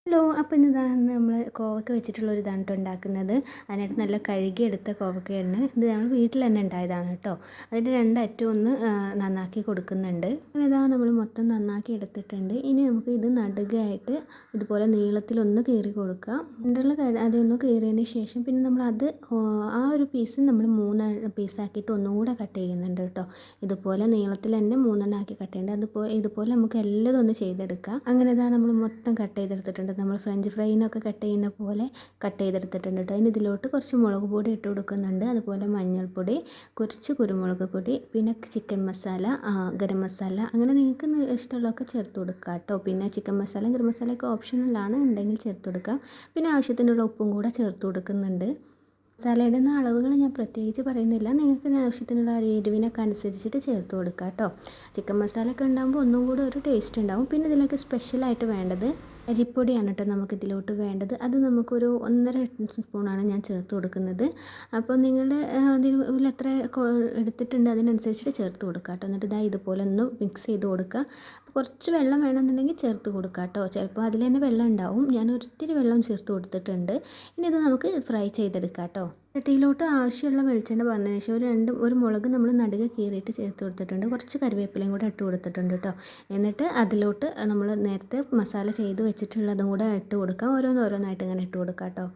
Hello, അപ്പോൾ ഇന്ന് നമ്മൾ കോവക്ക വെച്ചിട്ടുള്ള ഇതാണ് കേട്ടോ ഉണ്ടാക്കുന്നത്. അതിനായിട്ട് നല്ല കഴുകിയെടുത്ത കോവക്കയാണ്. ഇത് നമ്മൾ വീട്ടിൽ തന്നെ ഉണ്ടായതാണ് കേട്ടോ. അതിൻ്റെ രണ്ടറ്റവും ഒന്ന് നന്നാക്കി കൊടുക്കുന്നുണ്ട്. അങ്ങനെ നമ്മൾ മൊത്തം നന്നാക്കി എടുത്തിട്ടുണ്ട്. ഇനി നമുക്ക് ഇത് നടുകയായിട്ട് ഇതുപോലെ നീളത്തിലൊന്ന് കീറി കൊടുക്കുക. അതൊന്ന് കീറിയതിന് ശേഷം പിന്നെ നമ്മളത് ആ ഒരു പീസ് നമ്മൾ 3 പീസാക്കിയിട്ട് ഒന്നുകൂടെ കട്ട് ചെയ്യുന്നുണ്ട് കേട്ടോ. ഇതുപോലെ നീളത്തിൽ തന്നെ 3 ആക്കി കട്ട് ചെയ്യേണ്ടത്. ഇതുപോലെ നമുക്ക് എല്ലാം ഒന്ന് ചെയ്തെടുക്കാം. അങ്ങനെ നമ്മൾ മൊത്തം കട്ട് ചെയ്തെടുത്തിട്ടുണ്ട്. നമ്മൾ ഫ്രഞ്ച് ഫ്രൈനൊക്കെ കട്ട് ചെയ്യുന്ന പോലെ കട്ട് ചെയ്തെടുത്തിട്ടുണ്ട് കേട്ടോ. ഇനി ഇതിലോട്ട് കുറച്ച് മുളക് പൊടി ഇട്ട് കൊടുക്കുന്നുണ്ട്. അതുപോലെ മഞ്ഞൾപ്പൊടി, കുറച്ച് കുരുമുളക് പൊടി, പിന്നെ ചിക്കൻ മസാല, ഗരം മസാല, അങ്ങനെ നിങ്ങൾക്ക് ഇഷ്ടമുള്ളതൊക്കെ ചേർത്ത് കൊടുക്കുക കേട്ടോ. പിന്നെ ചിക്കൻ മസാല ഗരം മസാലയൊക്കെ ഓപ്ഷണലാണ്, ഉണ്ടെങ്കിൽ ചേർത്ത് കൊടുക്കാം. പിന്നെ ആവശ്യത്തിനുള്ള ഉപ്പും കൂടെ ചേർത്ത് കൊടുക്കുന്നുണ്ട്. മസാലയുടെ അളവുകൾ ഞാൻ പ്രത്യേകിച്ച് പറയുന്നില്ല, നിങ്ങൾക്ക് ആവശ്യത്തിനുള്ള എരിവിനൊക്കെ അനുസരിച്ചിട്ട് ചേർത്ത് കൊടുക്കുക കേട്ടോ. ചിക്കൻ മസാല ഒക്കെ ഉണ്ടാകുമ്പോൾ ഒന്നും കൂടെ ഒരു ടേസ്റ്റ് ഉണ്ടാവും. പിന്നെ ഇതിലൊക്കെ സ്പെഷ്യലായിട്ട് വേണ്ടത് അരിപ്പൊടിയാണ് കേട്ടോ നമുക്കിതിലോട്ട് വേണ്ടത്. അത് നമുക്കൊരു 1.5 സ്പൂണാണ് ഞാൻ ചേർത്ത് കൊടുക്കുന്നത്. അപ്പോൾ നിങ്ങൾ അതിൽ എത്ര എടുത്തിട്ടുണ്ട് അതിനനുസരിച്ചിട്ട് ചേർത്ത് കൊടുക്കുക കേട്ടോ. എന്നിട്ട് ഇതുപോലെ ഒന്ന് മിക്സ് ചെയ്ത് കൊടുക്കുക. കുറച്ച് വെള്ളം വേണമെന്നുണ്ടെങ്കിൽ ചേർത്ത് കൊടുക്കുക കേട്ടോ. ചിലപ്പോൾ അതിൽ തന്നെ വെള്ളം ഉണ്ടാവും. ഞാൻ ഒരിത്തിരി വെള്ളം ചേർത്ത് കൊടുത്തിട്ടുണ്ട്. ഇനി ഇത് നമുക്ക് ഫ്രൈ ചെയ്തെടുക്കാം കേട്ടോ. ചട്ടിയിലോട്ട് ആവശ്യമുള്ള വെളിച്ചെണ്ണ പറഞ്ഞതിന് ശേഷം ഒരു മുളക് നമ്മൾ നടുക കീറിയിട്ട് ചേർത്ത് കൊടുത്തിട്ടുണ്ട്. കുറച്ച് കറിവേപ്പിലയും കൂടെ ഇട്ട് കൊടുത്തിട്ടുണ്ട് കേട്ടോ. എന്നിട്ട് അതിലോട്ട് നമ്മൾ നേരത്തെ മസാല ചെയ്ത് വെച്ചിട്ടുള്ളതും കൂടെ ഇട്ട് കൊടുക്കാം. ഓരോന്നായിട്ട് ഇങ്ങനെ ഇട്ട് കൊടുക്കാം കേട്ടോ.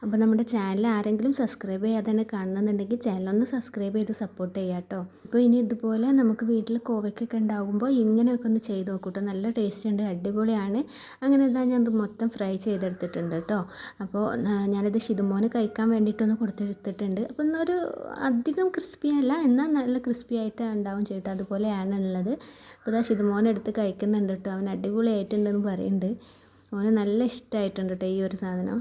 അപ്പോൾ നമ്മുടെ ചാനൽ ആരെങ്കിലും സബ്സ്ക്രൈബ് ചെയ്യാതെ കാണുന്നുണ്ടെങ്കിൽ ചാനലൊന്ന് സബ്സ്ക്രൈബ് ചെയ്ത് സപ്പോർട്ട് ചെയ്യാം കേട്ടോ. അപ്പോൾ ഇനി ഇതുപോലെ നമുക്ക് വീട്ടിൽ കോവയ്ക്കൊക്കെ ഉണ്ടാകുമ്പോൾ ഇങ്ങനെയൊക്കെ ഒന്ന് ചെയ്ത് നോക്കൂട്ടോ. നല്ല ടേസ്റ്റ് ഉണ്ട്, അടിപൊളിയാണ്. അങ്ങനെ ഞാൻ ഇത് മൊത്തം ഫ്രൈ ചെയ്തെടുത്തിട്ടുണ്ട് കേട്ടോ. അപ്പോൾ ഞാനിത് ഷിതുമോന് കഴിക്കാൻ വേണ്ടിയിട്ടൊന്ന് കൊടുത്തെടുത്തിട്ടുണ്ട്. അപ്പം ഒരു അധികം ക്രിസ്പി അല്ല, എന്നാൽ നല്ല ക്രിസ്പി ആയിട്ട് ഉണ്ടാവും ചേട്ടാ. അതുപോലെയാണ് ഉള്ളത്. അപ്പോൾ ഷിതുമോനെടുത്ത് കഴിക്കുന്നുണ്ട് കേട്ടോ. അവൻ അടിപൊളിയായിട്ടുണ്ടെന്ന് പറയുന്നുണ്ട്. അവന് നല്ല ഇഷ്ടമായിട്ടുണ്ട് കേട്ടോ ഈ ഒരു സാധനം.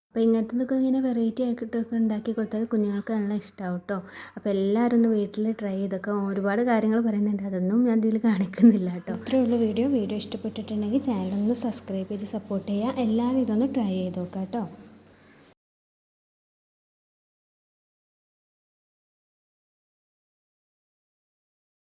അപ്പോൾ ഇങ്ങനത്തതൊക്കെ ഇങ്ങനെ വെറൈറ്റി ആയിട്ടൊക്കെ ഉണ്ടാക്കി കൊടുത്താൽ കുഞ്ഞുങ്ങൾക്ക് നല്ല ഇഷ്ടമാവും കേട്ടോ. അപ്പോൾ എല്ലാവരും ഒന്ന് വീട്ടിൽ ട്രൈ ചെയ്തൊക്കെ ഒരുപാട് കാര്യങ്ങൾ പറയുന്നുണ്ട്, അതൊന്നും ഞാൻ ഇതിൽ കാണിക്കുന്നില്ല കേട്ടോ. ഇത്രയുള്ള വീഡിയോ ഇഷ്ടപ്പെട്ടിട്ടുണ്ടെങ്കിൽ ചാനലൊന്ന് സബ്സ്ക്രൈബ് ചെയ്ത് സപ്പോർട്ട് ചെയ്യുക. എല്ലാവരും ഇതൊന്ന് ട്രൈ ചെയ്ത് നോക്കാം കേട്ടോ.